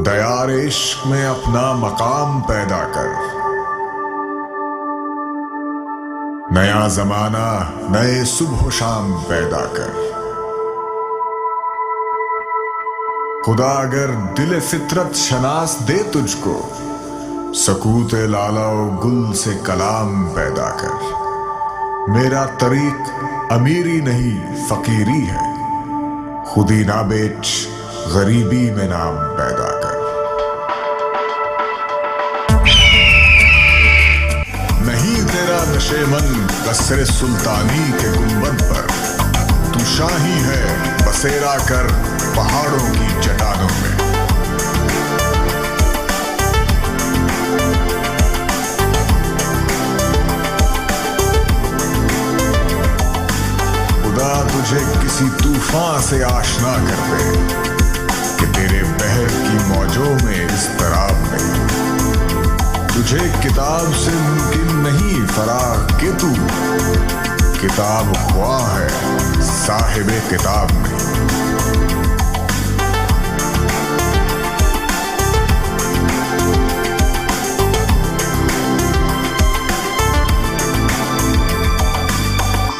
دیار عشق میں اپنا مقام پیدا کر، نیا زمانہ نئے صبح و شام پیدا کر۔ خدا اگر دل فطرت شناس دے تجھ کو، سکوت لالا و گل سے کلام پیدا کر۔ میرا طریق امیری نہیں فقیری ہے، خودی نہ بیچ غریبی میں نام پیدا کر۔ نہیں تیرا نشیمن قصر سلطانی کے گنبد پر، تو شاہی ہے بسیرا کر پہاڑوں کی چٹانوں میں۔ خدا تجھے کسی طوفان سے آشنا کر دے کہ تیرے بحر کی موجوں میں اضطراب نہیں۔ تجھے کتاب سے ممکن نہیں فراغ کہ تو کتاب خواہ ہے صاحب کتاب نہیں۔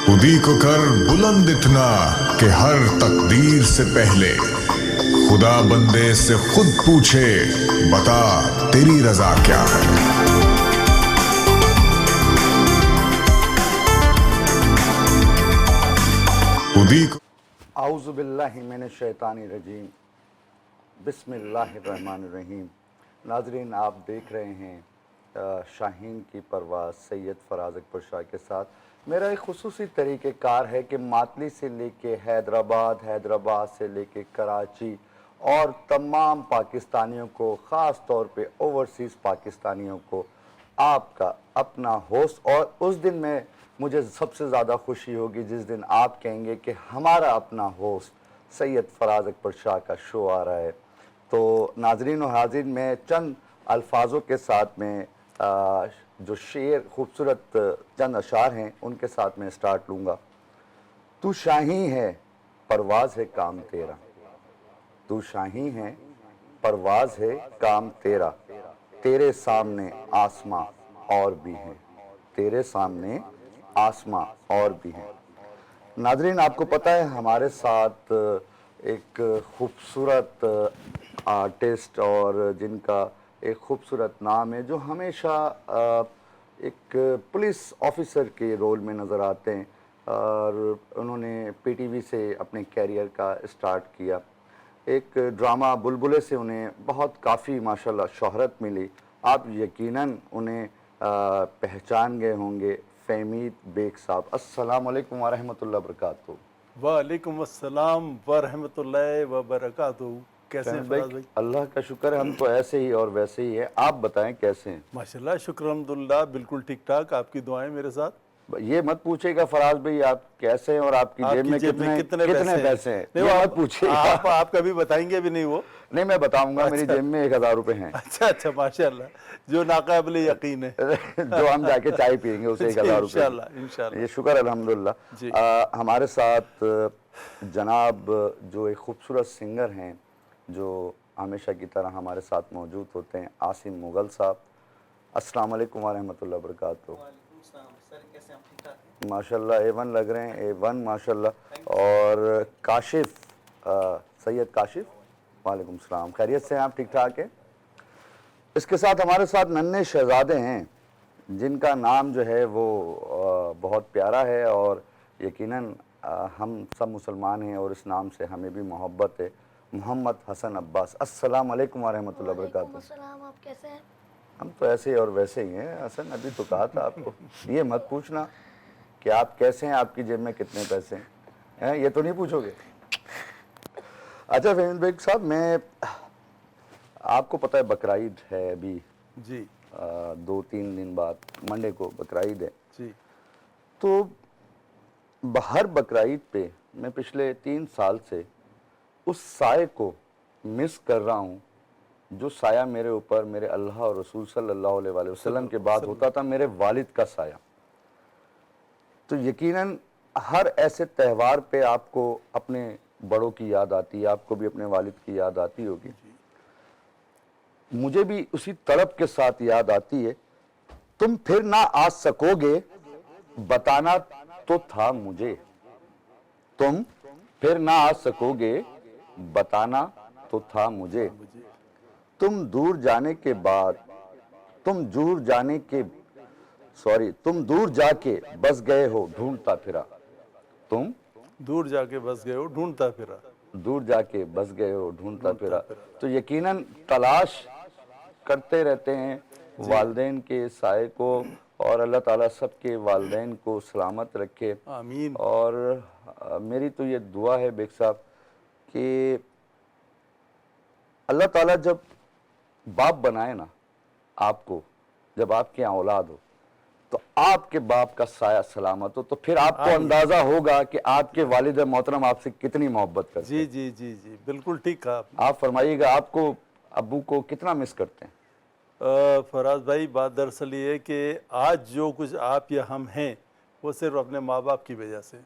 خودی کو کر بلند اتنا کہ ہر تقدیر سے پہلے خدا بندے سے خود پوچھے، بتا تیری رضا کیا ہے۔ خودی کو اعوذ باللہ من الشیطان الرجیم، بسم اللہ الرحمن الرحیم۔ ناظرین، آپ دیکھ رہے ہیں شاہین کی پرواز سید فراز اکبر شاہ کے ساتھ۔ میرا ایک خصوصی طریقہ کار ہے کہ ماتلی سے لے کے حیدرآباد سے لے کے کراچی اور تمام پاکستانیوں کو، خاص طور پہ اوورسیز پاکستانیوں کو آپ کا اپنا ہوسٹ، اور اس دن میں مجھے سب سے زیادہ خوشی ہوگی جس دن آپ کہیں گے کہ ہمارا اپنا ہوسٹ سید فراز اکبر شاہ کا شو آ رہا ہے۔ تو ناظرین و حاضرین، میں چند الفاظوں کے ساتھ میں جو شعر خوبصورت چند اشعار ہیں ان کے ساتھ میں سٹارٹ لوں گا۔ تو شاہی ہے پرواز ہے کام تیرا، تو شاہی ہے پرواز ہے کام تیرا، تیرے سامنے آسماں اور بھی ہیں، تیرے سامنے آسماں اور بھی ہیں۔ ناظرین، آپ کو پتہ ہے ہمارے ساتھ ایک خوبصورت آرٹسٹ اور جن کا ایک خوبصورت نام ہے، جو ہمیشہ ایک پولیس آفیسر کے رول میں نظر آتے ہیں، اور انہوں نے پی ٹی وی سے اپنے کیریئر کا اسٹارٹ کیا۔ ایک ڈرامہ بلبلے سے انہیں بہت کافی ماشاءاللہ شہرت ملی۔ آپ یقیناً انہیں پہچان گئے ہوں گے، فہمید بیگ صاحب۔ السلام علیکم ورحمۃ اللہ وبرکاتہ۔ وعلیکم السلام ورحمۃ اللہ وبرکاتہ۔ کیسے ہیں فراز بھائی؟ اللہ کا شکر ہے، ہم تو ایسے ہی اور ویسے ہی ہیں۔ آپ بتائیں کیسے ہیں؟ ماشاءاللہ، شکر الحمدللہ، بالکل ٹھیک ٹھاک۔ آپ کی دعائیں میرے ساتھ۔ یہ مت پوچھے گا فراز بھائی آپ کیسے ہیں اور آپ کی جیب میں کتنے پیسے ہیں، یہ مت پوچھے گا۔ آپ کبھی بتائیں گے بھی نہیں وہ؟ نہیں، میں بتاؤں گا، میری جیب میں 1000 روپے ہیں۔ اچھا، ماشاءاللہ، جو ناقابل یقین ہے، جو ہم جا کے چائے پیئیں گے اسے 1000 روپے۔ انشاءاللہ یہ شکر الحمدللہ۔ ہمارے ساتھ جناب جو ایک خوبصورت سنگر ہیں، جو ہمیشہ کی طرح ہمارے ساتھ موجود ہوتے ہیں، عاصم مغل صاحب۔ السلام علیکم ورحمۃ اللہ وبرکاتہ۔ ماشاءاللہ A1 لگ رہے ہیں، A1 ماشاءاللہ۔ اور کاشف، سید کاشف، وعلیکم السلام، خیریت سے ہیں آپ؟ ٹھیک ٹھاک ہے؟ اس کے ساتھ ہمارے ساتھ ننھے شہزادے ہیں جن کا نام جو ہے وہ بہت پیارا ہے، اور یقیناً ہم سب مسلمان ہیں اور اس نام سے ہمیں بھی محبت ہے۔ محمد حسن عباس، السلام علیکم ورحمۃ اللہ وبرکاتہ۔ وعلیکم السلام، آپ کیسے ہیں؟ ہم تو ایسے ہی اور ویسے ہی ہیں حسن، ابھی تو کہا تھا آپ کو، یہ مت پوچھنا کہ آپ کیسے ہیں، آپ کی جیب میں کتنے پیسے ہیں، یہ تو نہیں پوچھو گے۔ اچھا فہمید بیگ صاحب، میں آپ کو پتہ ہے بقرعید ہے ابھی، جی 2-3 دن بعد منڈے کو بقرعید ہے۔ جی، تو ہر بقرعید پہ میں پچھلے 3 سال سے اس سائے کو مس کر رہا ہوں جو سایہ میرے اوپر میرے اللہ اور رسول صلی اللہ علیہ وآلہ وسلم کے بعد ہوتا تھا، میرے والد کا سایہ۔ تو یقیناً ہر ایسے تہوار پہ آپ کو اپنے بڑوں کی یاد آتی ہے، آپ کو بھی اپنے والد کی یاد آتی ہوگی۔ مجھے بھی اسی تڑپ کے ساتھ یاد آتی ہے، تم پھر نہ آ سکو گے بتانا تو تھا مجھے، تم پھر نہ آ سکو گے بتانا تو تھا مجھے، تم دور جانے کے بعد تم دور جانے کے تم دور جا کے بس گئے ہو ڈھونڈتا پھرا، تم دور جا کے بس گئے ہو ڈھونڈتا پھرا، دور جا کے بس گئے ہو ڈھونڈتا پھرا۔ تو یقیناً تلاش کرتے رہتے ہیں والدین کے سائے کو، اور اللہ تعالیٰ سب کے والدین کو سلامت رکھے۔ آمین۔ اور میری تو یہ دعا ہے بیگ صاحب کہ اللہ تعالیٰ جب باپ بنائے نا آپ کو، جب آپ کے یہاں اولاد ہو تو آپ کے باپ کا سایہ سلامت ہو، تو پھر آپ کو اندازہ ہوگا کہ آپ کے والد محترم آپ سے کتنی محبت کرتے ہیں۔ جی جی جی جی بالکل ٹھیک کہا آپ نے۔ آپ فرمائیے گا آپ کو ابو کو کتنا مس کرتے ہیں؟ فراز بھائی، بات دراصل یہ ہے کہ آج جو کچھ آپ یا ہم ہیں وہ صرف اپنے ماں باپ کی وجہ سے،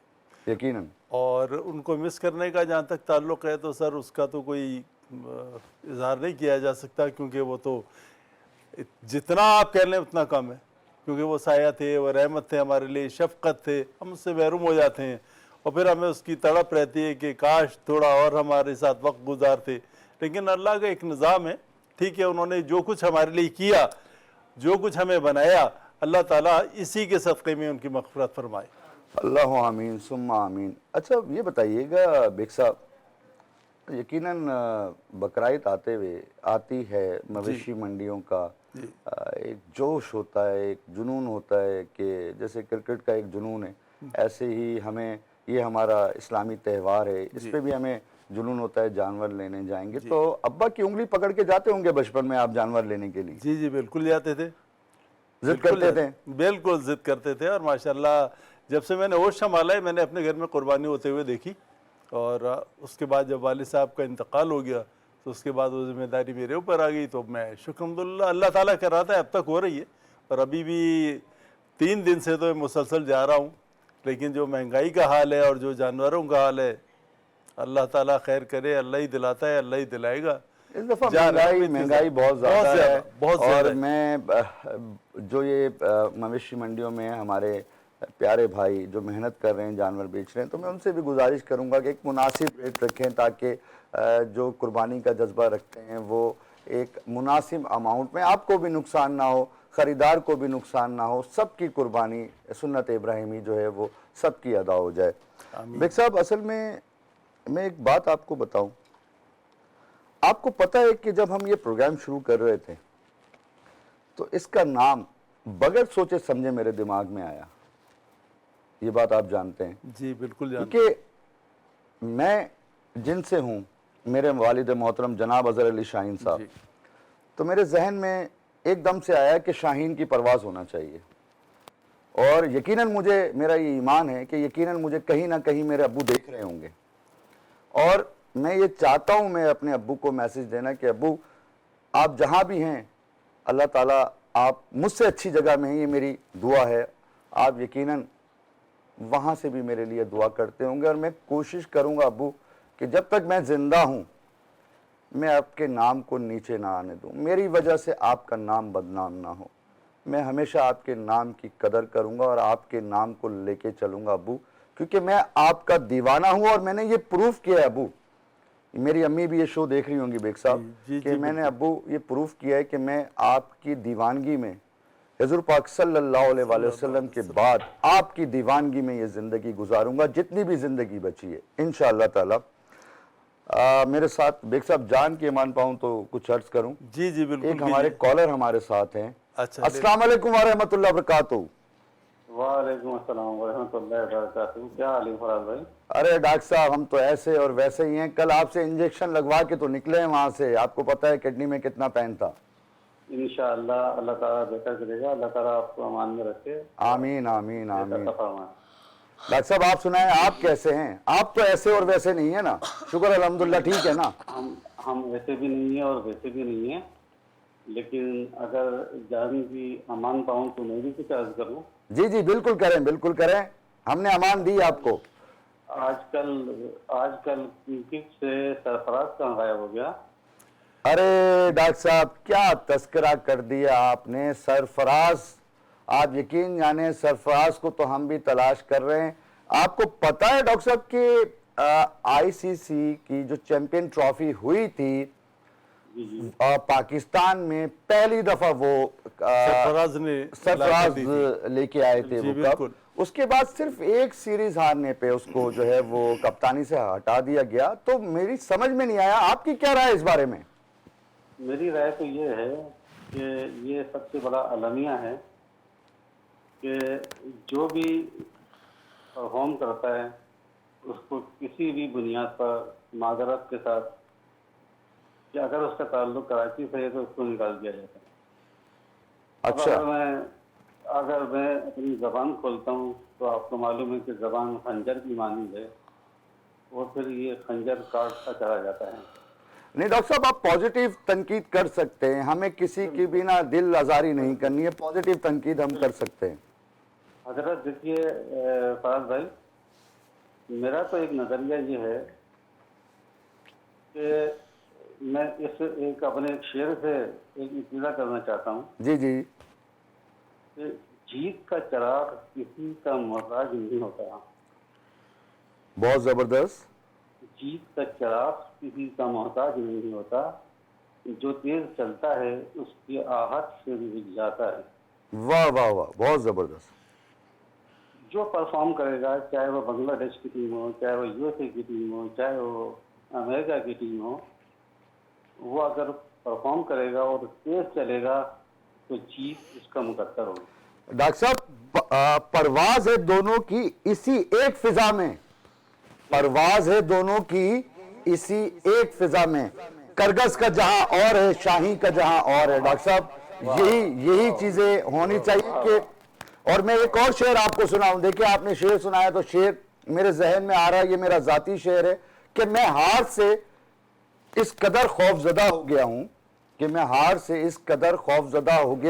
یقیناً۔ اور ان کو مس کرنے کا جہاں تک تعلق ہے تو سر اس کا تو کوئی اظہار نہیں کیا جا سکتا، کیونکہ وہ تو جتنا آپ کہہ لیں اتنا کم ہے، کیونکہ وہ سایہ تھے، وہ رحمت تھے ہمارے لیے، شفقت تھے، ہم اس سے محروم ہو جاتے ہیں اور پھر ہمیں اس کی تڑپ رہتی ہے کہ کاش تھوڑا اور ہمارے ساتھ وقت گزارتے۔ لیکن اللہ کا ایک نظام ہے، ٹھیک ہے، انہوں نے جو کچھ ہمارے لیے کیا، جو کچھ ہمیں بنایا، اللہ تعالیٰ اسی کے صدقے میں ان کی مغفرت فرمائے۔ اللہ آمین ثم آمین۔ اچھا یہ بتائیے گا بیگ صاحب، یقیناً بقرعید آتی ہے، مویشی منڈیوں کا ایک جوش ہوتا ہے، ایک جنون ہوتا ہے کہ جیسے کرکٹ کا ایک جنون ہے، ایسے ہی ہمیں یہ ہمارا اسلامی تہوار ہے، اس پہ بھی ہمیں جنون ہوتا ہے، جانور لینے جائیں گے۔ تو ابا کی انگلی پکڑ کے جاتے ہوں گے بچپن میں آپ جانور لینے کے لیے؟ جی جی بالکل جاتے تھے، ضد کرتے تھے؟ بالکل ضد کرتے تھے، اور ماشاءاللہ جب سے میں نے ہوش سنبھالا ہے میں نے اپنے گھر میں قربانی ہوتے ہوئے دیکھی، اور اس کے بعد جب والد صاحب کا انتقال ہو گیا تو اس کے بعد وہ ذمہ داری میرے اوپر آ گئی، تو میں شکر الحمدللہ اللہ تعالیٰ کر رہا تھا، اب تک ہو رہی ہے، اور ابھی بھی 3 دن سے تو مسلسل جا رہا ہوں۔ لیکن جو مہنگائی کا حال ہے اور جو جانوروں کا حال ہے، اللہ تعالیٰ خیر کرے، اللہ ہی دلاتا ہے، اللہ ہی دلائے گا۔ اس دفعہ مہنگائی بہت زیادہ ہے، اور میں جو یہ مویشی منڈیوں میں ہمارے پیارے بھائی جو محنت کر رہے ہیں، جانور بیچ رہے ہیں، تو میں ان سے بھی گزارش کروں گا کہ ایک مناسب ریٹ رکھیں، تاکہ جو قربانی کا جذبہ رکھتے ہیں وہ ایک مناسب اماؤنٹ میں، آپ کو بھی نقصان نہ ہو، خریدار کو بھی نقصان نہ ہو، سب کی قربانی سنت ابراہیمی جو ہے وہ سب کی ادا ہو جائے۔ بیگ صاحب اصل میں ایک بات آپ کو بتاؤں، آپ کو پتہ ہے کہ جب ہم یہ پروگرام شروع کر رہے تھے تو اس کا نام بغیر سوچے سمجھے میرے دماغ میں آیا، یہ بات آپ جانتے ہیں؟ جی بالکل جانتے ہیں، کیونکہ میں جن سے ہوں، میرے والد محترم جناب اظہر علی شاہین صاحب، تو میرے ذہن میں ایک دم سے آیا کہ شاہین کی پرواز ہونا چاہیے، اور یقیناً مجھے میرا یہ ایمان ہے کہ یقیناً مجھے کہیں نہ کہیں میرے ابو دیکھ رہے ہوں گے، اور میں یہ چاہتا ہوں میں اپنے ابو کو میسج دینا کہ ابو آپ جہاں بھی ہیں، اللہ تعالیٰ آپ مجھ سے اچھی جگہ میں ہیں، یہ میری دعا ہے، آپ یقیناً وہاں سے بھی میرے لیے دعا کرتے ہوں گے، اور میں کوشش کروں گا ابو کہ جب تک میں زندہ ہوں میں آپ کے نام کو نیچے نہ آنے دوں، میری وجہ سے آپ کا نام بدنام نہ ہو، میں ہمیشہ آپ کے نام کی قدر کروں گا اور آپ کے نام کو لے کے چلوں گا ابو، کیونکہ میں آپ کا دیوانہ ہوں، اور میں نے یہ پروف کیا ہے ابو، میری امی بھی یہ شو دیکھ رہی ہوں گی بیگ صاحب، کہ میں نے ابو یہ پروف کیا ہے کہ میں آپ کی دیوانگی میں، حضور پاک صلی اللہ علیہ وآلہ وسلم کے بعد آپ کی دیوانگی میں یہ زندگی گزاروں گا جتنی بھی زندگی بچی ہے انشاءاللہ تعالی۔ میرے ساتھ بیگ صاحب جان کے مان پاؤں تو کچھ عرض کروں؟ جی جی بالکل، ایک ہمارے کالر ہمارے ساتھ ہیں۔ اچھا، السلام علیکم ورحمۃ اللہ وبرکاتہ۔ وعلیکم السلام ورحمۃ اللہ وبرکاتہ، کیا حال ہے فراز بھائی؟ ارے ڈاکٹر صاحب ہم تو ایسے اور ویسے ہی ہیں، کل آپ سے انجیکشن لگوا کے تو نکلے ہیں وہاں سے، آپ کو پتہ ہے کڈنی میں کتنا پین تھا۔ انشاءاللہ اللہ تعالیٰ بہتر کرے گا، اللہ تعالیٰ آپ کو امان میں رکھے۔ آمین آمین آمین۔ ڈاکٹر صاحب آپ سنائیں، آپ کیسے ہیں؟ آپ تو ایسے اور ویسے نہیں ہیں نا؟ شکر الحمدللہ ٹھیک ہے نا؟ ہم ویسے بھی نہیں ہیں اور ویسے بھی نہیں ہیں، لیکن اگر جان کی امان پاؤں تو میں بھی کچھ عرض کروں۔ جی جی بالکل کریں، بالکل کریں، ہم نے امان دی آپ کو۔ آج کل کرکٹ سے سرفراز کہاں غائب ہو گیا؟ ارے ڈاکٹر صاحب کیا تذکرہ کر دیا آپ نے. سرفراز، آپ یقین جانیں سرفراز کو تو ہم بھی تلاش کر رہے ہیں. آپ کو پتا ہے ڈاکٹر صاحب کہ آئی سی سی کی جو چیمپئن ٹرافی ہوئی تھی پاکستان میں پہلی دفعہ وہ سرفراز لے کے آئے تھے وہ کپ. اس کے بعد صرف ایک سیریز ہارنے پہ اس کو جو ہے وہ کپتانی سے ہٹا دیا گیا. تو میری سمجھ میں نہیں آیا آپ کی کیا رائے اس بارے میں؟ میری رائے تو یہ ہے کہ یہ سب سے بڑا المیہ ہے کہ جو بھی پرفارم کرتا ہے اس کو کسی بھی بنیاد پر معذرت کے ساتھ کہ اگر اس کا تعلق کراچی سے ہے تو اس کو نکال دیا جاتا ہے. اچھا، اگر میں اپنی زبان کھولتا ہوں تو آپ کو معلوم ہے کہ زبان خنجر کی مانند ہے اور پھر یہ خنجر کاٹتا چلا جاتا ہے. نہیں ڈاکٹر صاحب آپ پازیٹیو تنقید کر سکتے ہیں، ہمیں کسی کی بھی نہ دل آزاری نہیں کرنی ہے، پازیٹیو تنقید ہم کر سکتے ہیں. حضرت دیکھیے فراز بھائی، میرا تو ایک نظریہ یہ ہے کہ میں اس ایک اپنے ایک شعر سے ایک ابتدا کرنا چاہتا ہوں جی جی. کہ جیت کا چراغ کسی کا محتاج نہیں ہوتا. بہت زبردست. جیت کا چراغ کسی کا محتاج نہیں ہوتا، جو تیز چلتا ہے اس کی آہٹ سے بھی بجھ جاتا ہے. واہ واہ واہ، بہت زبردست. جو پرفارم کرے گا، چاہے وہ بنگلہ دیش کی ٹیم ہو، چاہے وہ یو ایس اے کی ٹیم ہو، چاہے وہ امریکہ کی ٹیم ہو، وہ اگر پرفارم کرے گا اور تیز چلے گا تو جیت اس کا مقدر ہوگی. ڈاکٹر صاحب پرواز ہے دونوں کی اسی ایک فضا میں، پرواز ہے دونوں کی اسی ایک فضا میں. کرگس کا جہاں اور ہے، شاہی کا جہاں اور ہے. ڈاکٹر صاحب یہی چیزیں ہونی چاہیے کہ. اور میں ایک اور شعر آپ کو سناؤں. دیکھیں آپ نے شعر سنایا تو شعر میرے ذہن میں آ رہا ہے، یہ میرا ذاتی شعر ہے کہ میں ہار سے اس قدر خوف زدہ ہو گیا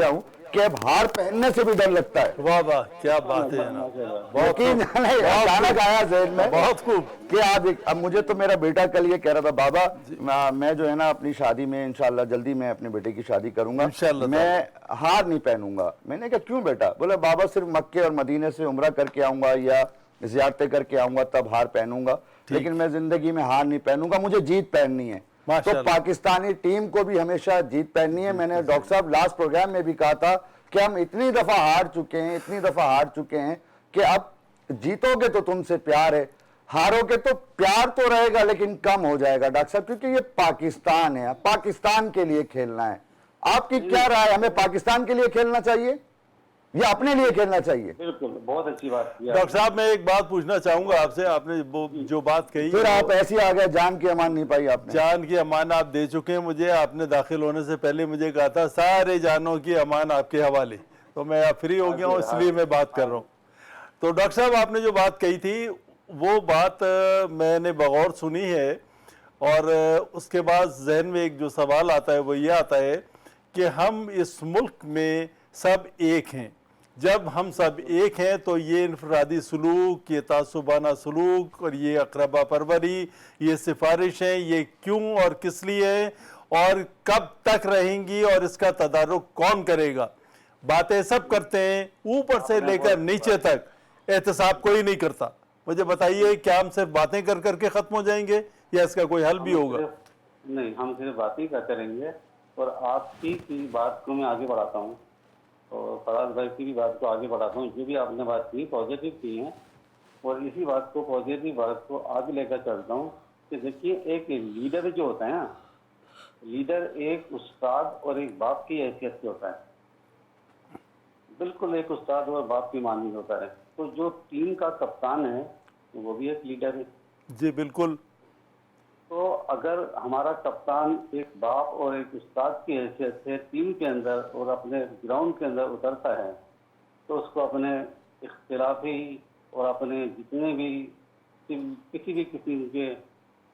ہوں کہ اب ہار پہننے سے بھی ڈر لگتا ہے. واہ واہ کیا بات ہے جناب، یقین اچانک آیا ذہن میں بہت خوب. کہ اب مجھے تو میرا بیٹا کل یہ کہہ رہا تھا بابا میں جو ہے نا اپنی شادی میں انشاءاللہ جلدی میں اپنے بیٹے کی شادی کروں گا، میں ہار نہیں پہنوں گا. میں نے کہا کیوں بیٹا؟ بولے بابا صرف مکے اور مدینے سے عمرہ کر کے آؤں گا یا زیارتیں کر کے آؤں گا تب ہار پہنوں گا، لیکن میں زندگی میں ہار نہیں پہنوں گا، مجھے جیت پہننی ہے. تو پاکستانی ٹیم کو بھی ہمیشہ جیت پہننی ہے. میں نے ڈاکٹر صاحب لاسٹ پروگرام میں بھی کہا تھا کہ ہم اتنی دفعہ ہار چکے ہیں کہ اب جیتو گے تو تم سے پیار ہے، ہارو گے تو پیار تو رہے گا لیکن کم ہو جائے گا ڈاکٹر صاحب، کیونکہ یہ پاکستان ہے، پاکستان کے لیے کھیلنا ہے. آپ کی کیا رائے، ہمیں پاکستان کے لیے کھیلنا چاہیے یا اپنے لیے کھیلنا چاہیے؟ بالکل، بہت اچھی بات کی ڈاکٹر صاحب میں ایک بات پوچھنا چاہوں گا آپ سے. آپ نے جو بات کہی، پھر آپ ایسی آ گئے، جان کی امان نہیں پائی آپ نے. جان کی امان آپ دے چکے ہیں مجھے. آپ نے داخل ہونے سے پہلے مجھے کہا تھا سارے جانوں کی امان آپ کے حوالے، تو میں اب فری ہو گیا ہوں اس لیے میں بات کر رہا ہوں. تو ڈاکٹر صاحب آپ نے جو بات کہی تھی وہ بات میں نے بغور سنی ہے، اور اس کے بعد ذہن میں ایک جو سوال آتا ہے وہ یہ آتا ہے کہ ہم اس ملک میں سب ایک ہیں. جب ہم سب ایک ہیں تو یہ انفرادی سلوک، یہ تعصبانہ سلوک اور یہ اقربا پروری، یہ سفارشیں، یہ کیوں اور کس لیے اور کب تک رہیں گی اور اس کا تدارک کون کرے گا؟ باتیں سب کرتے ہیں، اوپر سے لے کر نیچے تک احتساب کوئی نہیں کرتا. مجھے بتائیے کیا ہم صرف باتیں کر کر کے ختم ہو جائیں گے یا اس کا کوئی حل بھی ہوگا؟ نہیں، ہم صرف باتیں کیا کریں گے. اور آپ کی بات کو میں آگے بڑھاتا ہوں اور فراز بھائی کی بھی بات کو آگے بڑھاتا ہوں. جو بھی آپ نے بات کی پازیٹیو کی ہیں، اور اسی بات کو پازیٹیو بات کو آگے لے کر چلتا ہوں کہ دیکھیے ایک لیڈر جو ہوتا ہے نا، لیڈر ایک استاد اور ایک باپ کی حیثیت سے ہوتا ہے. بالکل ایک استاد اور باپ کی مانند ہوتا ہے. تو جو ٹیم کا کپتان ہے وہ بھی ایک لیڈر ہے. جی بالکل. تو اگر ہمارا کپتان ایک باپ اور ایک استاد کی حیثیت سے ٹیم کے اندر اور اپنے گراؤنڈ کے اندر اترتا ہے تو اس کو اپنے اختلافی اور اپنے جتنے بھی کسی بھی قسم کے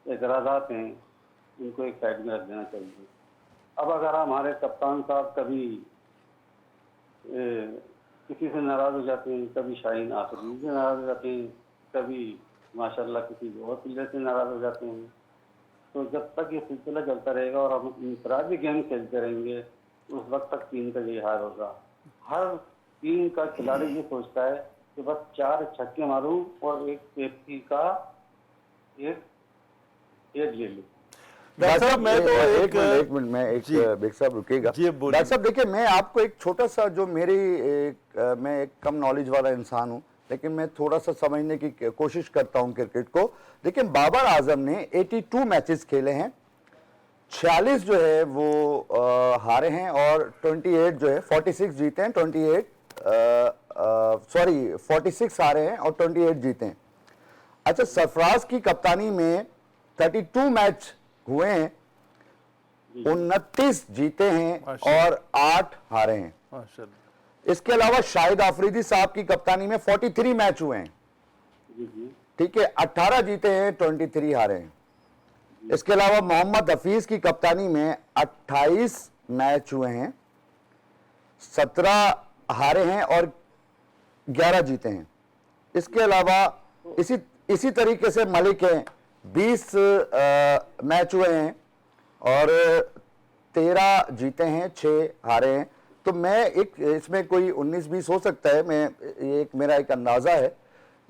اعتراضات ہیں ان کو ایک سائڈ میں رکھ دینا چاہیے. اب اگر ہمارے کپتان صاحب کبھی کسی سے ناراض ہو جاتے ہیں، کبھی شاہین آفرین سے ناراض ہو جاتے ہیں، کبھی ماشاءاللہ کسی اور پلیئر سے ناراض ہو جاتے ہیں، تو جب تک یہ سلسلہ چلتا رہے گا اور ہم انفرادی گیم کھیلتے رہیں گے اس وقت تک ٹیم کا یہ حال ہوگا. ہر ٹیم کا کھلاڑی یہ سوچتا ہے کہ بس 4 چھکے ماروں اور ایک سیفٹی کا ایک ایڈ لے لوں. ڈاکٹر صاحب میں تو ایک منٹ میں ایک بیگ صاحب رکے گا. ڈاکٹر صاحب دیکھیں میں آپ کو ایک چھوٹا سا جو میں ایک کم نالج والا انسان ہوں لیکن میں تھوڑا سا سمجھنے کی کوشش کرتا ہوں کرکٹ کو. لیکن بابر اعظم نے 82 میچز کھیلے ہیں, 46 جو ہے وہ ہارے ہیں اور 28 جو ہے 46 جیتے ہیں, 46 ہارے ہیں اور 28 جیتے ہیں. اچھا سرفراز کی کپتانی میں 32 میچ ہوئے ہیں, 29 جیتے ہیں اور 8 ہارے ہیں. اس کے علاوہ شاہد آفریدی صاحب کی کپتانی میں 43 میچ ہوئے ہیں, ٹھیک ہے, 18 جیتے ہیں 23 ہارے ہیں. اس کے علاوہ محمد حفیظ کی کپتانی میں 28 میچ ہوئے ہیں, 17 ہارے ہیں اور 11 جیتے ہیں. اس کے علاوہ اسی طریقے سے ملک ہیں, 20 میچ ہوئے ہیں اور 13 جیتے ہیں 6 ہارے ہیں. تو میں اس میں کوئی 19-20 ہو سکتا ہے, میرا ایک اندازہ ہے.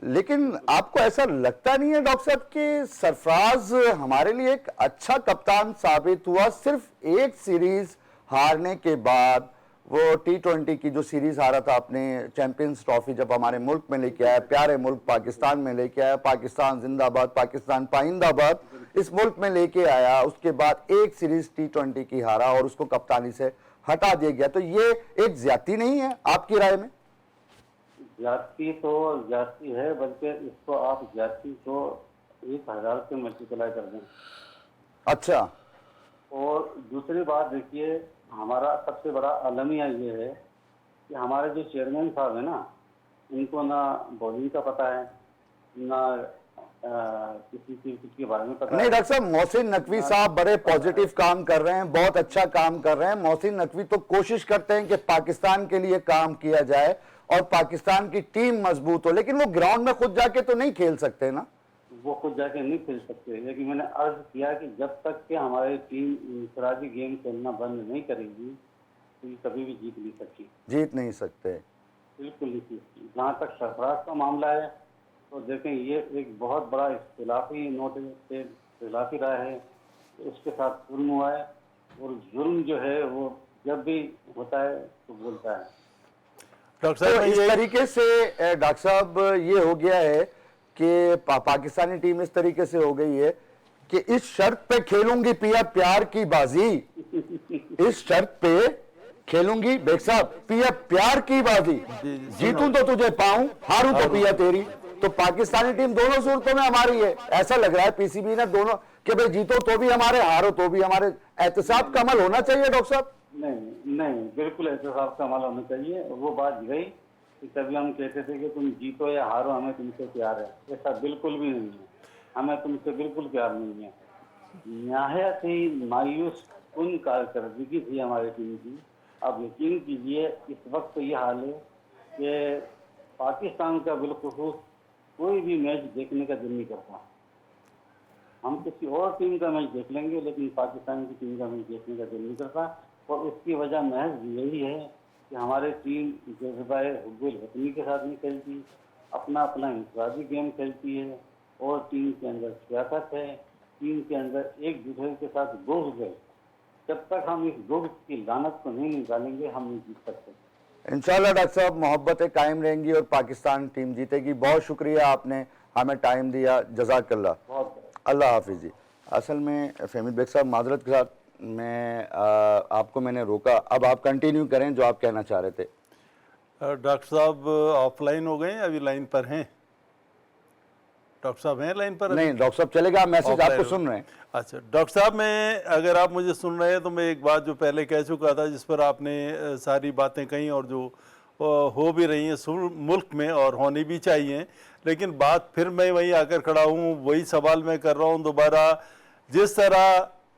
لیکن آپ کو ایسا لگتا نہیں ہے ڈاکٹر صاحب کہ سرفراز ہمارے لیے ایک اچھا کپتان ثابت ہوا صرف ایک سیریز ہارنے کے بعد؟ وہ T20 کی جو سیریز ہارا تھا اپنے چیمپئنز ٹرافی جب ہمارے ملک میں لے کے آیا, پیارے ملک پاکستان میں لے کے آیا, پاکستان زندہ آباد, پاکستان پائندہ آباد, اس ملک میں لے کے آیا. اس کے بعد ایک سیریز T20 کی ہارا اور اس کو کپتانی سے ہٹا دیا گیا. تو یہ ایک زیادتی نہیں ہے آپ کی رائے میں؟ زیادتی تو زیادتی ہے, بلکہ اس کو آپ زیادتی کو 1000 سے ملٹیپلائی کر دیں. اچھا. اور دوسری بات دیکھیے, ہمارا سب سے بڑا المیہ یہ ہے کہ ہمارے جو چیئرمین صاحب ہیں نا, ان کو نہ بولنگ کا پتہ ہے نہ کسی چیز کے بارے میں پتہ ہے. نہیں ڈاکٹر صاحب, محسن نقوی صاحب بڑے پازیٹیو کام کر رہے ہیں, بہت اچھا کام کر رہے ہیں. محسن نقوی تو کوشش کرتے ہیں کہ پاکستان کے لیے کام کیا جائے اور پاکستان کی ٹیم مضبوط ہو, لیکن وہ گراؤنڈ میں خود جا کے تو نہیں کھیل سکتے نا. وہ خود جا کے نہیں کھیل سکتے, لیکن میں نے عرض کیا کہ جب تک کہ ہماری ٹیم انفرادی گیم کھیلنا بند نہیں کرے گی تو یہ کبھی بھی جیت نہیں سکتی. جیت نہیں سکتے, بالکل نہیں سکتی. جہاں تک سرفراز کا معاملہ ہے تو دیکھیں یہ ایک بہت بڑا اختلافی نوٹ ہے, اختلافی رائے ہے, اس کے ساتھ ظلم ہوا ہے, اور ظلم جو ہے وہ جب بھی ہوتا ہے تو بولتا ہے. ڈاکٹر صاحب اس طریقے سے ڈاکٹر صاحب یہ ہو گیا ہے کہ پاکستانی ٹیم اس طریقے سے ہو گئی ہے کہ اس شرط پہ کھیلوں گی پیا پیار کی بازی, اس شرط پہ کھیلوں گی بیگ صاحب پیا پیار کی بازی, جیتوں تو تجھے پاؤں, ہاروں تو پیا تیری. تو پاکستانی ٹیم دونوں صورتوں میں ہماری ہے. ایسا لگ رہا ہے پی سی بی نے دونوں کہ بھئی جیتو تو بھی ہمارے, ہارو تو بھی ہمارے. احتساب کا عمل ہونا چاہیے ڈاکٹر صاحب. نہیں بالکل احتساب کا عمل ہونا چاہیے. وہ بات گئی کہ کبھی ہم کہتے تھے کہ تم جیتو یا ہارو ہمیں تم سے پیار ہے, ایسا بالکل بھی نہیں ہے. ہمیں تم سے بالکل پیار نہیں ہے. نہایت ہی مایوس کن کارکردگی تھی ہماری ٹیم کی. اب یقین کیجیے اس وقت یہ حال ہے کہ پاکستان کا بالخصوص کوئی بھی میچ دیکھنے کا دل نہیں کرتا. ہم کسی اور ٹیم کا میچ دیکھ لیں گے لیکن پاکستان کی ٹیم کا میچ دیکھنے کا دل نہیں کرتا. اور اس کی وجہ محض یہی ہے کہ ہماری ٹیم جذبہ حب الوطنی کے ساتھ نہیں کھیلتی, اپنا انفرادی گیم کھیلتی ہے, اور ٹیم کے اندر سیاست ہے, ٹیم کے اندر ایک دوسرے کے ساتھ بغض ہے. جب تک ہم اس بغض کی لعنت کو نہیں نکالیں گے ہم نہیں جیت سکتے. انشاءاللہ ڈاکٹر صاحب محبتیں قائم رہیں گی اور پاکستان ٹیم جیتے گی. بہت شکریہ آپ نے ہمیں ٹائم دیا, جزاک اللہ. اللہ حافظ جی. اصل میں فہمید بیگ صاحب معذرت کے ساتھ میں آپ کو میں نے روکا, اب آپ کنٹینیو کریں جو آپ کہنا چاہ رہے تھے. ڈاکٹر صاحب آف لائن ہو گئے ہیں, ابھی لائن پر ہیں؟ ڈاکٹر صاحب ہیں لائن پر؟ نہیں ڈاکٹر صاحب چلے گا, میسج آپ کو سن رہے ہیں. اچھا ڈاکٹر صاحب, اگر آپ مجھے سن رہے ہیں تو میں ایک بات جو پہلے کہہ چکا تھا, جس پر آپ نے ساری باتیں کہیں اور جو ہو بھی رہی ہیں ملک میں اور ہونی بھی چاہیے, لیکن بات پھر میں وہیں آ کر کھڑا ہوں, وہی سوال میں کر رہا ہوں دوبارہ. جس طرح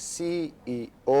CEO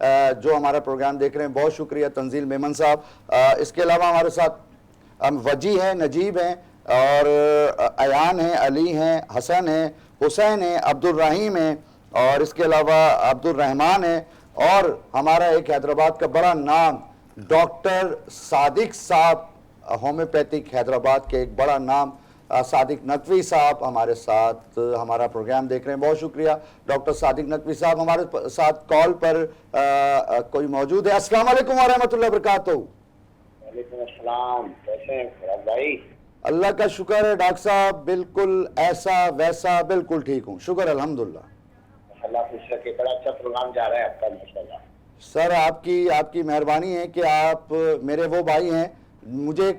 جو ہمارا پروگرام دیکھ رہے ہیں. بہت شکریہ تنزیل میمن صاحب. اس کے علاوہ ہمارے ساتھ وجی ہیں, نجیب ہیں, اور ایان ہیں, علی ہیں, حسن ہیں, حسین ہیں, عبد الرحیم ہیں, اور اس کے علاوہ عبد الرحمان ہیں, اور ہمارا ایک حیدرآباد کا بڑا نام ڈاکٹر صادق صاحب, ہومیوپیتھک حیدرآباد کے ایک بڑا نام صادق نقوی صاحب ہمارے ساتھ ہمارا پروگرام دیکھ رہے ہیں. بہت شکریہ ڈاکٹر صادق نقوی صاحب ہمارے ساتھ کال پر کوئی موجود ہے. السلام علیکم ورحمۃ اللہ وبرکاتہ. وعلیکم السلام. کیسے ہیں فراز بھائی؟ اللہ کا شکر ہے ڈاکٹر صاحب, بالکل ایسا ویسا بالکل ٹھیک ہوں, شکر الحمدللہ. اللہ خوش رکھے. بڑا اچھا پروگرام جا رہا ہے آپ کا ماشاءاللہ. سر آپ کی مہربانی ہے کہ آپ میرے وہ بھائی ہیں. مجھے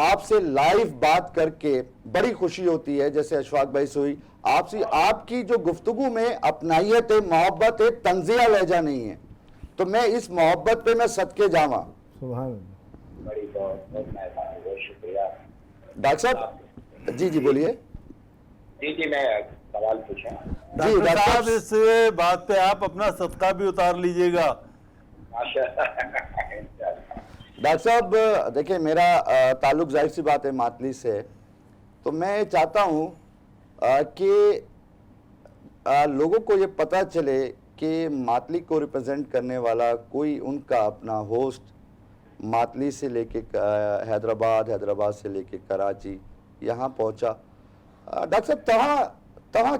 آپ سے لائیو بات کر کے بڑی خوشی ہوتی ہے, جیسے اشفاق بھائی سے ہوئی. آپ کی جو گفتگو میں اپنائیت ہے, محبت ہے, تنزیہ لہجہ نہیں ہے, تو میں اس محبت پہ میں صدقے جاواں. سبحان اللہ. بڑی بہت مہربانی, بہت شکریہ. ڈاکٹر صاحب جی بولیے. جی میں سوال پوچھا. ڈاکٹر صاحب اس بات پہ آپ اپنا صدقہ بھی اتار لیجئے گا. ڈاکٹر صاحب دیکھیں, میرا تعلق ظاہر سی بات ہے ماتلی سے, تو میں چاہتا ہوں کہ لوگوں کو یہ پتہ چلے کہ ماتلی کو ریپرزینٹ کرنے والا کوئی ان کا اپنا ہوسٹ ماتلی سے لے کے حیدرآباد سے لے کے کراچی یہاں پہنچا. ڈاکٹر صاحب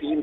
3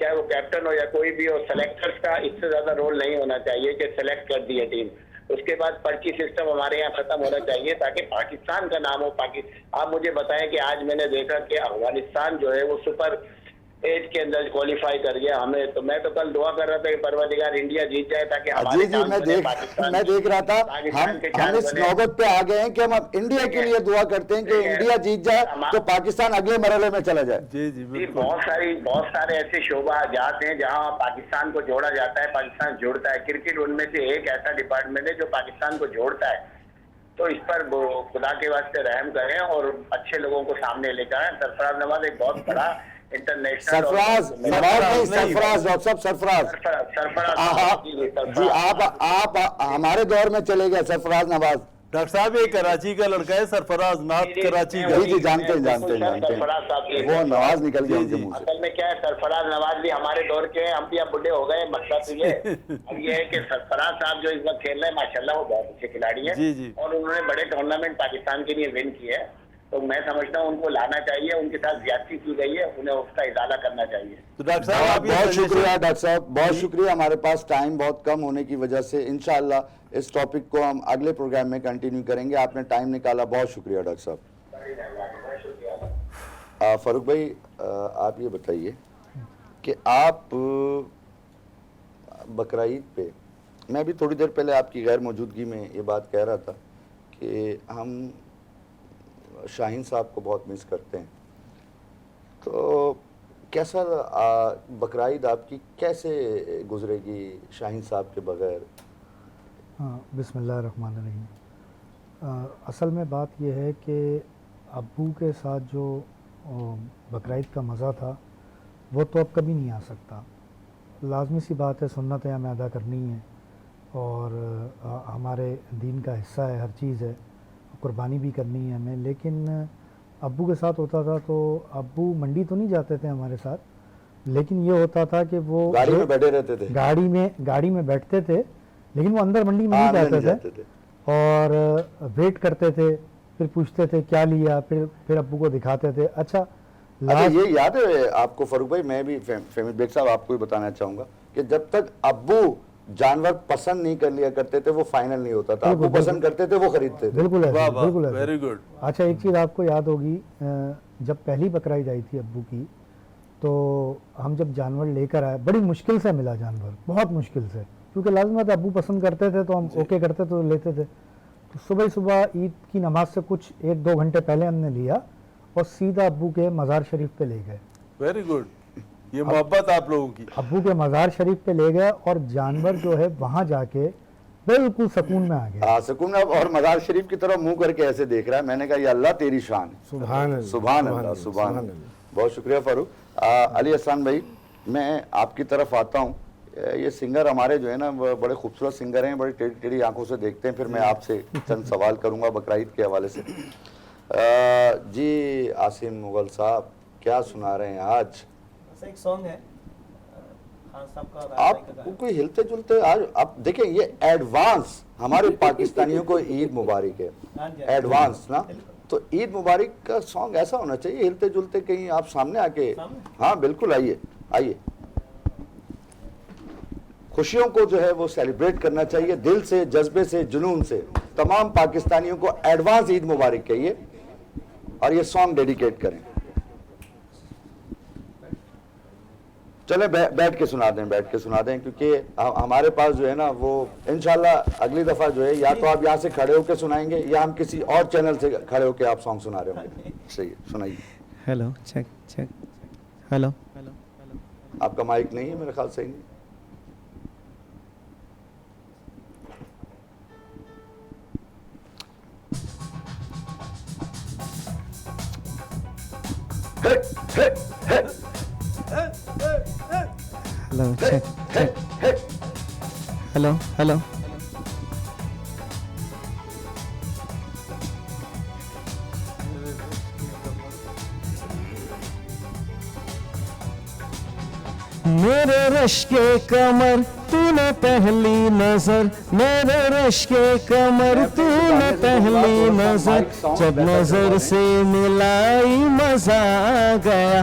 چاہے وہ کیپٹن ہو یا کوئی بھی ہو, سلیکٹرز کا اس سے زیادہ رول نہیں ہونا چاہیے کہ سلیکٹ کر دی ہے ٹیم. اس کے بعد پرچی سسٹم ہمارے یہاں ختم ہونا چاہیے تاکہ پاکستان کا نام ہو. آپ مجھے بتائیں کہ آج میں نے دیکھا کہ افغانستان جو ہے وہ سپر 8 کے اندر کوالیفائی کر گیا ہمیں, تو میں تو کل دعا کر رہا تھا کہ پروردگار انڈیا جیت جائے تاکہ ہمارے جی میں دیکھ رہا تھا ہم اس نوبت پہ آ گئے ہیں کہ ہم اب انڈیا کے لیے دعا کرتے ہیں کہ انڈیا جیت جائے تو پاکستان اگلے مرحلے میں چلا جائے. جی بہت سارے ایسے شعبہ جات ہیں جہاں پاکستان کو جوڑا جاتا ہے, پاکستان جوڑتا ہے. کرکٹ ان میں سے ایک ایسا ڈپارٹمنٹ ہے جو پاکستان کو جوڑتا ہے. تو اس پر خدا کے واسطے رحم کریں اور اچھے لوگوں کو سامنے لے کر آئیں. سرفراز نواز ایک بہت بڑا انٹرنیشنل جی آپ ہمارے دور میں چلے گئے سرفراز نواز. ڈاکٹر صاحب یہ کراچی کا لڑکا ہے, سرفراز نعت کراچی کا. جی جانتے ہیں وہ نواز نکل گیا ان کے منہ سے. اصل میں کیا ہے, سرفراز نواز بھی ہمارے دور کے ہیں, ہم بھی اب بڈھے ہو گئے. مقصد یہ اب یہ ہے کہ سرفراز صاحب جو اس وقت کھیل رہے ہیں ماشاءاللہ وہ بہت اچھے کھلاڑی ہیں اور انہوں نے بڑے ٹورنامنٹ پاکستان کے لیے ون کیے ہیں. تو میں سمجھتا ہوں ان کو لانا چاہیے, ان کے ساتھ زیادتی کی گئی ہے, انہیں اس کا ازالہ کرنا چاہیے. تو ڈاکٹر صاحب بہت شکریہ ڈاکٹر صاحب, بہت شکریہ. ہمارے پاس ٹائم بہت کم ہونے کی وجہ سے انشاءاللہ اس ٹاپک کو ہم اگلے پروگرام میں کنٹینیو کریں گے. آپ نے ٹائم نکالا, بہت شکریہ ڈاکٹر صاحب. فاروق بھائی آپ یہ بتائیے کہ آپ بقرعید پہ, میں ابھی تھوڑی دیر پہلے آپ کی غیر موجودگی میں یہ بات کہہ رہا تھا کہ ہم شاہین صاحب کو بہت مس کرتے ہیں, تو کیسا بقرعید آپ کی کیسے گزرے گی شاہین صاحب کے بغیر؟ بسم اللہ الرحمن الرحیم. اصل میں بات یہ ہے کہ ابو کے ساتھ جو بقرعید کا مزہ تھا وہ تو اب کبھی نہیں آ سکتا. لازمی سی بات ہے, سنتیں ہمیں ادا کرنی ہیں اور ہمارے دین کا حصہ ہے, ہر چیز ہے, قربانی بھی کرنی ہے ہمیں. لیکن ابو کے ساتھ ہوتا تھا تو ابو منڈی تو نہیں جاتے تھے ہمارے ساتھ, لیکن یہ ہوتا تھا کہ وہ گاڑی میں بیٹھے رہتے تھے, گاڑی میں بیٹھتے تھے, لیکن وہ اندر منڈی میں نہیں جاتے تھے اور ویٹ کرتے تھے, پھر پوچھتے تھے کیا لیا, پھر ابو کو دکھاتے تھے. اچھا یہ یاد ہے آپ کو فاروق بھائی, میں بھی فہمید بیگ صاحب آپ کو بھی بتانا چاہوں گا کہ جب تک ابو جانور پسند نہیں کر لیا کرتے تھے وہ فائنل نہیں ہوتا تھا. ابو پسند کرتے تھے وہ خریدتے تھے. بالکل بالکل ویری گڈ. اچھا ایک چیز آپ کو یاد ہوگی, جب پہلی بقرعید آئی تھی ابو کی تو ہم جب جانور لے کر آئے, بڑی مشکل سے ملا جانور, بہت مشکل سے, کیونکہ لازمت ابو پسند کرتے تھے تو ہم اوکے کرتے تو لیتے تھے. تو صبح عید کی نماز سے کچھ 1-2 گھنٹے پہلے ہم نے لیا اور سیدھا ابو کے مزار شریف پہ لے گئے. ویری گڈ, یہ محبت آپ لوگوں کی. ابو کے مزار شریف پہ لے گئے اور جانور جو ہے وہاں جا کے بالکل سکون میں آ گیا. سکون میں, اور مزار شریف کی طرف منہ کر کے ایسے دیکھ رہا ہے. میں نے کہا یا اللہ تیری شان ہے. سبحان اللہ, سبحان اللہ, سبحان اللہ. بہت شکریہ فاروق. علی احسان بھائی میں آپ کی طرف آتا ہوں. یہ سنگر ہمارے جو ہے نا بڑے خوبصورت سنگر ہیں, بڑی ٹیڑھی ٹیڑھی آنکھوں سے دیکھتے ہیں. پھر میں آپ سے چند سوال کروں گا بقرعید کے حوالے سے. جی عاصم مغل صاحب کیا سنا رہے ہیں آج؟ ایک سانگ ہے خان صاحب کا, آپ کوئی ہلتے جلتے آج. آپ دیکھیں یہ ایڈوانس ہمارے پاکستانیوں کو عید مبارک ہے, ایڈوانس نا. تو عید مبارک کا سانگ ایسا ہونا چاہیے ہلتے جلتے, کہیں آپ سامنے آ کے. ہاں بالکل, آئیے. خوشیوں کو جو ہے وہ سیلیبریٹ کرنا چاہیے دل سے, جذبے سے, جنون سے. تمام پاکستانیوں کو ایڈوانس عید مبارک کہیے اور یہ سانگ ڈیڈیکیٹ کریں. چلیں بیٹھ کے سنا دیں کیونکہ ہمارے پاس جو ہے نا وہ انشاءاللہ اگلی دفعہ جو ہے یا تو آپ یہاں سے کھڑے ہو کے سنائیں گے یا ہم کسی اور چینل سے کھڑے ہو کے آپ سانگ سنا رہے ہوں گے. صحیح ہے, سنائیے. Hello check check. ہیلو, آپ کا مائک نہیں ہے میرے خیال صحیح نہیں. Hello check check. Hello hello. میرے رش کے کمر تو نے پہلی نظر, میرے رش کے کمر تو نے پہلی نظر, جب نظر سے ملائی مزہ آ گیا,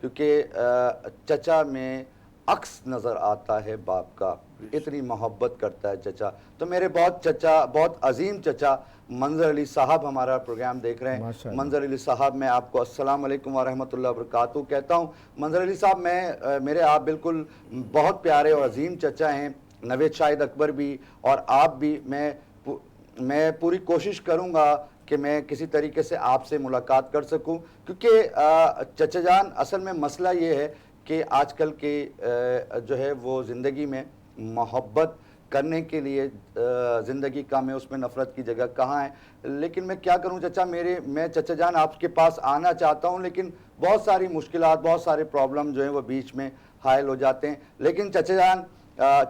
کیونکہ چچا میں عکس نظر آتا ہے باپ کا، اتنی محبت کرتا ہے چچا. تو میرے بہت عظیم چچا منظر علی صاحب ہمارا پروگرام دیکھ رہے ہیں. منظر علی صاحب میں آپ کو السلام علیکم ورحمۃ اللہ وبرکاتہ کہتا ہوں. منظر علی صاحب میرے آپ بالکل بہت پیارے اور عظیم چچا ہیں، نوید شاہد اکبر بھی اور آپ بھی. میں پوری کوشش کروں گا کہ میں کسی طریقے سے آپ سے ملاقات کر سکوں، کیونکہ چچا جان اصل میں مسئلہ یہ ہے کہ آج کل کے جو ہے وہ زندگی میں محبت کرنے کے لیے زندگی کا میں اس میں نفرت کی جگہ کہاں ہے. لیکن میں کیا کروں چچا، میں چچا جان آپ کے پاس آنا چاہتا ہوں، لیکن بہت ساری مشکلات، بہت سارے پرابلم جو ہیں وہ بیچ میں حائل ہو جاتے ہیں. لیکن چچا جان،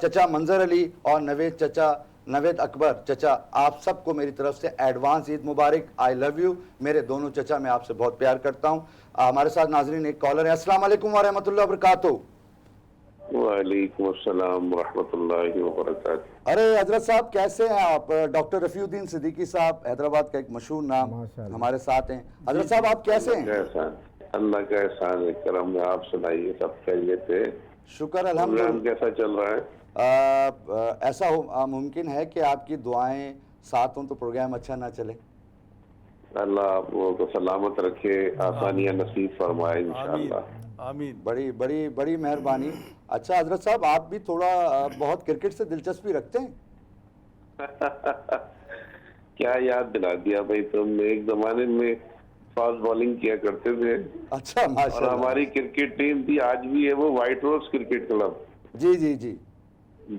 چچا منظر علی اور نوید اکبر چچا، آپ سب کو میری طرف سے advance Eid Mubarak. I love you میرے دونوں چچا، میں آپ سے بہت پیار کرتا ہوں. ہمارے ساتھ ناظرین ایک کالر ہے. السلام علیکم ورحمۃ اللہ وبرکاتہ. وعلیکم السلام ورحمۃ اللہ وبرکاتہ. ارے حضرت صاحب کیسے ہیں آپ؟ ڈاکٹر رفیع الدین صدیقی صاحب، حیدرآباد کا ایک مشہور نام، ہمارے ساتھ ہیں. حضرت صاحب آپ کیسے ہیں؟ اللہ کا احسان ہے، کرم ہے. آپ سنائیے، سب خیریت ہے؟ شکر الحمدللہ. کیسا چل رہا ہے؟ ایسا ممکن ہے کہ آپ کی دعائیں ساتھ ہوں تو پروگرام اچھا نہ چلے. اللہ آپ کو سلامت رکھے، آسانیاں نصیب فرمائے انشاءاللہ. آمین. بڑی مہربانی. اچھا حضرت صاحب، آپ بھی تھوڑا بہت کرکٹ سے دلچسپی رکھتے ہیں؟ کیا یاد دلا دیا بھائی تم نے. ایک زمانے میں فاسٹ بالنگ کیا کرتے تھے. اچھا ماشاءاللہ. اور ہماری کرکٹ ٹیم تھی، آج بھی ہے، وہ وائٹ روز کرکٹ کلب. جی جی جی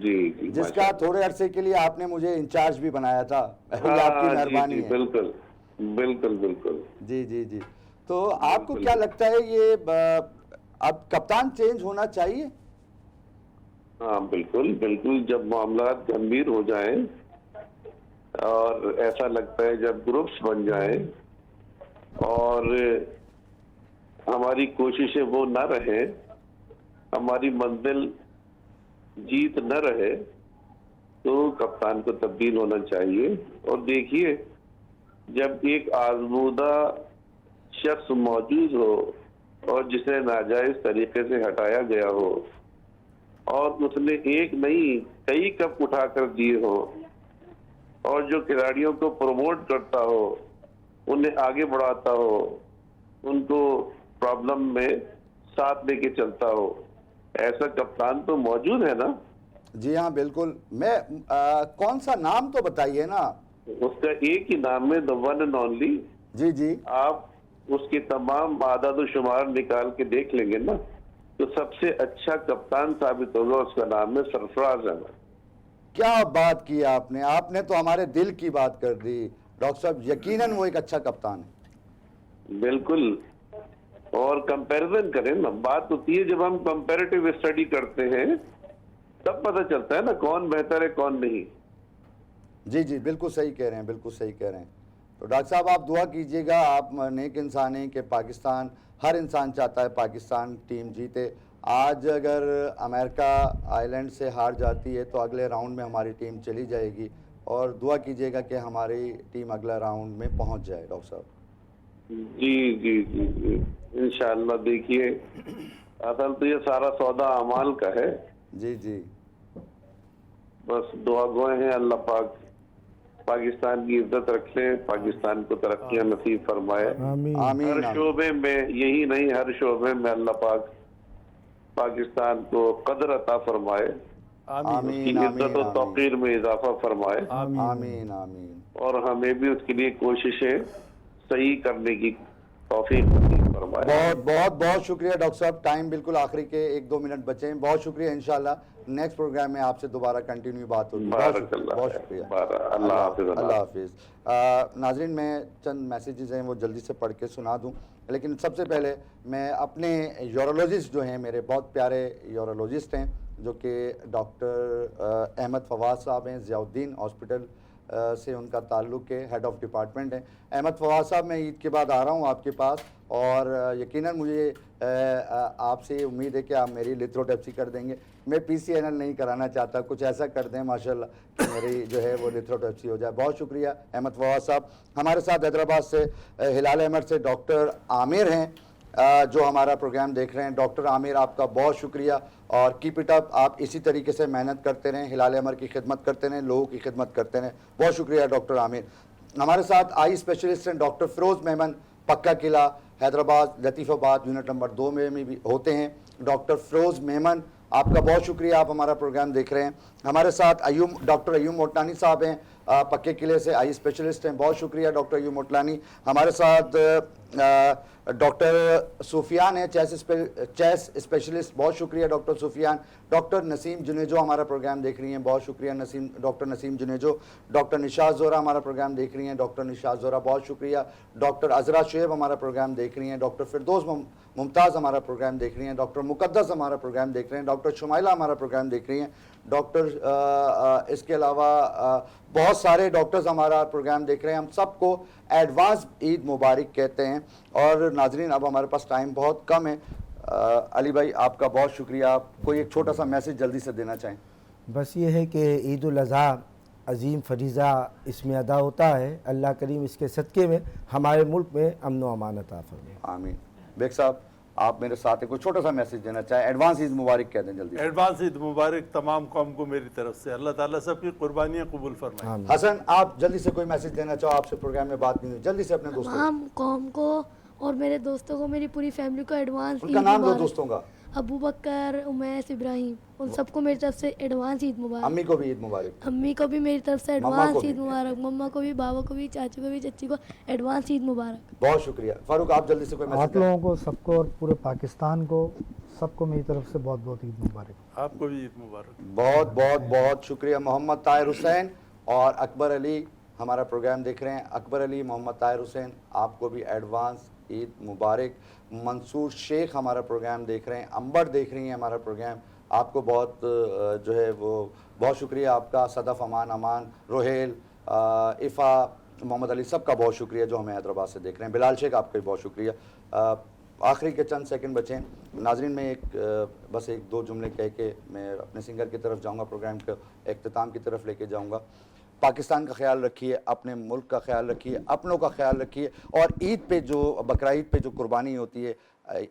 جی جس کا تھوڑے عرصے کے لیے آپ نے مجھے انچارج بھی بنایا تھا. آپ کی مہربانی ہے. بالکل بالکل بالکل. جی جی جی. تو آپ کو کیا لگتا ہے یہ اب کپتان چینج ہونا چاہیے؟ ہاں بالکل بالکل. جب معاملات گمبھیر ہو جائیں اور ایسا لگتا ہے جب گروپس بن جائیں اور ہماری کوششیں وہ نہ رہیں، ہماری منزل جیت نہ رہے، تو کپتان کو تبدیل ہونا چاہیے. اور دیکھیے، جب ایک آزمودہ شخص موجود ہو اور جسے ناجائز طریقے سے ہٹایا گیا ہو اور اس نے ایک نہیں کئی کپ اٹھا کر دیے ہو، اور جو کھلاڑیوں کو پروموٹ کرتا ہو، انہیں آگے بڑھاتا ہو، ان کو پرابلم میں ساتھ لے کے چلتا ہو، ایسا کپتان تو موجود ہے نا. جی ہاں بالکل. میں کون سا نام تو بتائیے نا. اس کا ایک ہی نام ہے، دی ون اینڈ اونلی. جی جی. آپ اس کے تمام اعداد و شمار نکال کے دیکھ لیں گے نا، تو سب سے اچھا کپتان ثابت ہوگا. اس کا نام ہے سرفراز احمد. کیا بات کی آپ نے تو ہمارے دل کی بات کر دی ڈاکٹر صاحب. یقیناً وہ ایک اچھا کپتان ہے. بالکل. اور کمپیریزن کریں نا، بات ہوتی ہے جب ہم کمپیریٹیو اسٹڈی کرتے ہیں تب پتہ چلتا ہے نا کون بہتر ہے کون نہیں. جی جی بالکل صحیح کہہ رہے ہیں، بالکل صحیح کہہ رہے ہیں. تو ڈاکٹر صاحب آپ دعا کیجئے گا. آپ نیک انسان ہیں کہ پاکستان، ہر انسان چاہتا ہے پاکستان ٹیم جیتے. آج اگر امریکہ آئرلینڈ سے ہار جاتی ہے تو اگلے راؤنڈ میں ہماری ٹیم چلی جائے گی، اور دعا کیجئے گا کہ ہماری ٹیم اگلا راؤنڈ میں پہنچ جائے. ڈاکٹر صاحب جی جی جی جی انشاءاللہ. دیکھیے اصل تو یہ سارا سودا اعمال کا ہے. جی جی. بس دعا گوئے ہیں اللہ پاک پاکستان کی عزت رکھے، پاکستان کو ترقیاں نصیب فرمائے. ہر شعبے میں، یہی نہیں ہر شعبے میں اللہ پاک پاکستان کو قدر عطا فرمائے، اس کی عزت و توقیر میں اضافہ فرمائے. آمین آمین. اور ہمیں بھی اس کے لیے کوششیں صحیح کرنے کی توفیق نصیب فرمائے. بہت بہت بہت شکریہ ڈاکٹر صاحب. ٹائم بالکل آخری کے 1-2 منٹ بچے ہیں. بہت شکریہ. انشاءاللہ نیکسٹ پروگرام میں آپ سے دوبارہ کنٹینیو بات ہوگی. بہت شکریہ. اللہ حافظ. اللہ حافظ. ناظرین میں چند میسیجز ہیں وہ جلدی سے پڑھ کے سنا دوں، لیکن سب سے پہلے میں اپنے یورولوجسٹ جو ہیں، میرے بہت پیارے یورولوجسٹ ہیں جو کہ ڈاکٹر احمد فواز صاحب ہیں، ضیاء الدین ہاسپٹل سے ان کا تعلق ہے، ہیڈ آف ڈپارٹمنٹ ہیں. احمد فواز صاحب، میں عید کے بعد آ رہا ہوں آپ کے پاس، اور یقیناً مجھے آپ سے امید ہے کہ آپ میری لیتھروٹیپسی کر دیں گے. میں PCNL نہیں کرانا چاہتا، کچھ ایسا کر دیں ماشاءاللہ کہ میری جو ہے وہ لیتھروٹیپسی ہو جائے. بہت شکریہ احمد فواز صاحب. ہمارے ساتھ حیدرآباد سے ہلال احمد سے ڈاکٹر عامر ہیں. جو ہمارا پروگرام دیکھ رہے ہیں. ڈاکٹر عامر آپ کا بہت شکریہ اور کیپ اٹ اپ. آپ اسی طریقے سے محنت کرتے رہیں, ہلال احمر کی خدمت کرتے رہیں, لوگوں کی خدمت کرتے رہیں. بہت شکریہ ڈاکٹر عامر. ہمارے ساتھ آئی اسپیشلسٹ ہیں ڈاکٹر فیروز میمن, پکا قلعہ حیدرآباد لطیف آباد یونٹ نمبر 2 میں بھی ہوتے ہیں. ڈاکٹر فیروز میمن آپ کا بہت شکریہ, آپ ہمارا پروگرام دیکھ رہے ہیں. ہمارے ساتھ ڈاکٹر ایوب موٹلانی صاحب ہیں, پکے قلعے سے آئی اسپیشلسٹ ہیں. بہت شکریہ ڈاکٹر ایوب موٹلانی. ہمارے ساتھ ڈاکٹر سفیان ہیں, چیس اسپیشلسٹ. بہت شکریہ ڈاکٹر سفیان. ڈاکٹر نسیم جنیجو ہمارا پروگرام دیکھ رہی ہیں, بہت شکریہ ڈاکٹر نسیم جنیجو. ڈاکٹر نشاط زہرا ہمارا پروگرام دیکھ رہی ہیں, ڈاکٹر نشاط زہرا بہت شکریہ. ڈاکٹر عذرا شعیب ہمارا پروگرام دیکھ رہی ہیں. ڈاکٹر فردوس ممتاز ہمارا پروگرام دیکھ رہی ہیں. ڈاکٹر مقدس ہمارا پروگرام دیکھ رہے ہیں. ڈاکٹر شمائلہ ہمارا پروگرام دیکھ رہی ہیں. ڈاکٹر اس کے علاوہ بہت سارے ڈاکٹرز ہمارا پروگرام دیکھ رہے ہیں. ہم سب کو ایڈوانس عید مبارک کہتے ہیں. اور ناظرین اب ہمارے پاس ٹائم بہت کم ہے. علی بھائی آپ کا بہت شکریہ. آپ کوئی ایک چھوٹا سا میسج جلدی سے دینا چاہیں؟ بس یہ ہے کہ عید الاضحیٰ عظیم فریضہ اس میں ادا ہوتا ہے. اللہ کریم اس کے صدقے میں ہمارے ملک میں امن و امان عطا فرمائے. آمین. بیگ صاحب آپ میرے ساتھ کوئی چھوٹا سا میسج دینا چاہیں؟ ایڈوانس عید مبارک کہہ دیں جلدی. ایڈوانس عید مبارک تمام قوم کو میری طرف سے. اللہ تعالیٰ سب کی قربانیاں قبول فرمائے. حسن آپ جلدی سے کوئی میسج دینا چاہو, آپ سے پروگرام میں بات نہیں ہوئی, جلدی سے اپنے دوستوں. تمام قوم کو اور میرے دوستوں کو, میری پوری فیملی کو ایڈوانس ان کا نام دو دوستوں کا. ابو بکر, امیس, ابراہیم, ان سب کو میری طرف سے ایڈوانس عید مبارک. امی کو بھی عید مبارک. امی کو بھی میری طرف سے ایڈوانس عید مبارک. مما کو بھی, بابا کو بھی, چاچو کو بھی, چچی کو ایڈوانس عید مبارک. بہت شکریہ. فاروق آپ جلدی سے کوئی میسج. آپ لوگوں کو سب کو اور پورے پاکستان کو سب کو میری طرف سے بہت بہت عید مبارک. آپ کو بھی عید مبارک. بہت بہت بہت شکریہ. محمد طاہر حسین اور اکبر علی ہمارا پروگرام دیکھ رہے ہیں. اکبر علی, محمد طاہر حسین آپ کو بھی ایڈوانس عید مبارک. منصور شیخ ہمارا پروگرام دیکھ رہے ہیں. امبر دیکھ رہی ہیں ہمارا پروگرام, آپ کو بہت جو ہے وہ بہت شکریہ آپ کا. صدف, امان, روہیل, عفا, محمد علی, سب کا بہت شکریہ جو ہمیں حیدرآباد سے دیکھ رہے ہیں. بلال شیخ آپ کا بھی بہت شکریہ. آخری کے چند سیکنڈ بچے ہیں. ناظرین میں بس ایک دو جملے کہہ کے میں اپنے سنگر کی طرف جاؤں گا, پروگرام کے اختتام کی طرف لے کے جاؤں گا. پاکستان کا خیال رکھیے, اپنے ملک کا خیال رکھیے, اپنوں کا خیال رکھیے. اور عید پہ جو بقرہ عید پہ جو قربانی ہوتی ہے,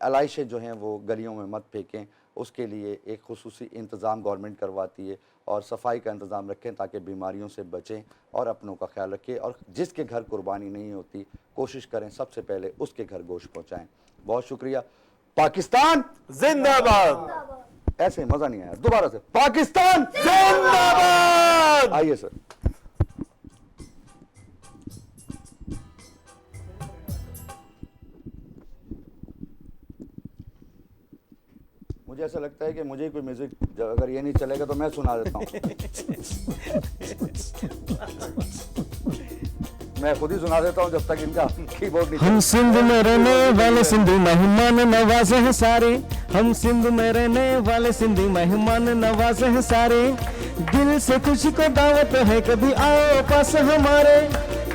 علائشیں جو ہیں وہ گلیوں میں مت پھینکیں. اس کے لیے ایک خصوصی انتظام گورنمنٹ کرواتی ہے, اور صفائی کا انتظام رکھیں تاکہ بیماریوں سے بچیں, اور اپنوں کا خیال رکھیں. اور جس کے گھر قربانی نہیں ہوتی کوشش کریں سب سے پہلے اس کے گھر گوشت پہنچائیں. بہت شکریہ. پاکستان زندہ باد. ایسے مزہ نہیں آیا, دوبارہ سے پاکستان زندہ باد. آئیے سر. مجھے ایسا لگتا ہے کہ مجھے کوئی میوزک اگر یہ نہیں چلے گا تو میں سنا دیتا ہوں. میں خود ہی سنا دیتا ہوں جب تک ان کا کی بورڈ نہیں. ہم سندھ میں رہنے والے سندھی مہمان نواز ہیں سارے. ہم سندھ میں رہنے والے سندھی مہمان نواز ہیں سارے. دل سے تجھ کو دعوت ہے کبھی آؤ پاس ہمارے.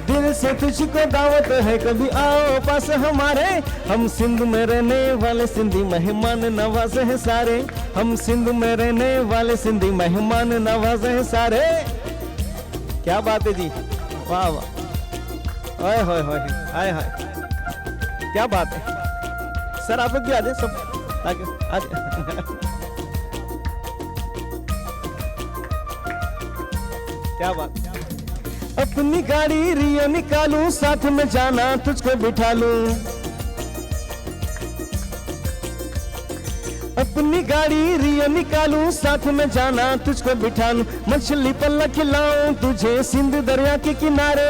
دل سے تجھ کو دعوت ہے کبھی آؤ پاس ہمارے. ہم سندھ میں رہنے والے سندھی مہمان نواز ہیں سارے. ہم سندھ میں رہنے والے سندھی مہمان نواز ہیں سارے. کیا بات ہے جی, واہ واہ, اوئے ہوئے ہوئے, آئے ہائے, کیا بات ہے. سر آپ لوگ بھی آ جائیں, سب آگے آ جائیں. کیا بات. اپنی گاڑی ریو نکالوں, ساتھ میں جانا تجھ کو بٹھا لوں. اپنی گاڑی ریو نکالوں, ساتھ میں جانا تجھ کو بٹھا لوں. مچھلی پلہ کھلاؤں تجھے سندھ دریا کے کنارے.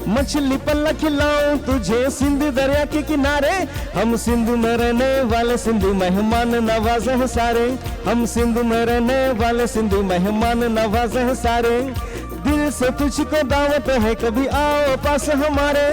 مچھلی پلہ کھلاؤں تجھے سندھ دریا کے کنارے. ہم سندھ میں رہنے والے سندھی مہمان نواز ہیں سارے. ہم سندھ میں رہنے والے سندھی مہمان نواز ہیں سارے. دل سے تجھ کو دعوت ہے کبھی آؤ پاس ہمارے.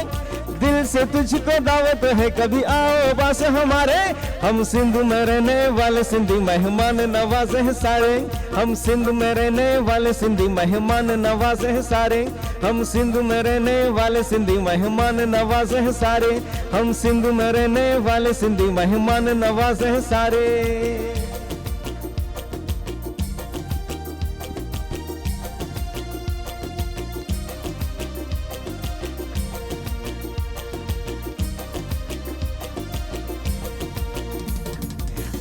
دل سے تجھ کو دعوت ہے کبھی آؤ پاس ہمارے. ہم سندھ میں رہنے والے سندھی مہمان نواز ہیں سارے. ہم سندھ میں رہنے والے سندھی مہمان نواز ہیں سارے. ہم سندھ میں رہنے والے سندھی مہمان نواز ہیں سارے. ہم سندھ میں رہنے والے سندھی مہمان نواز ہیں سارے.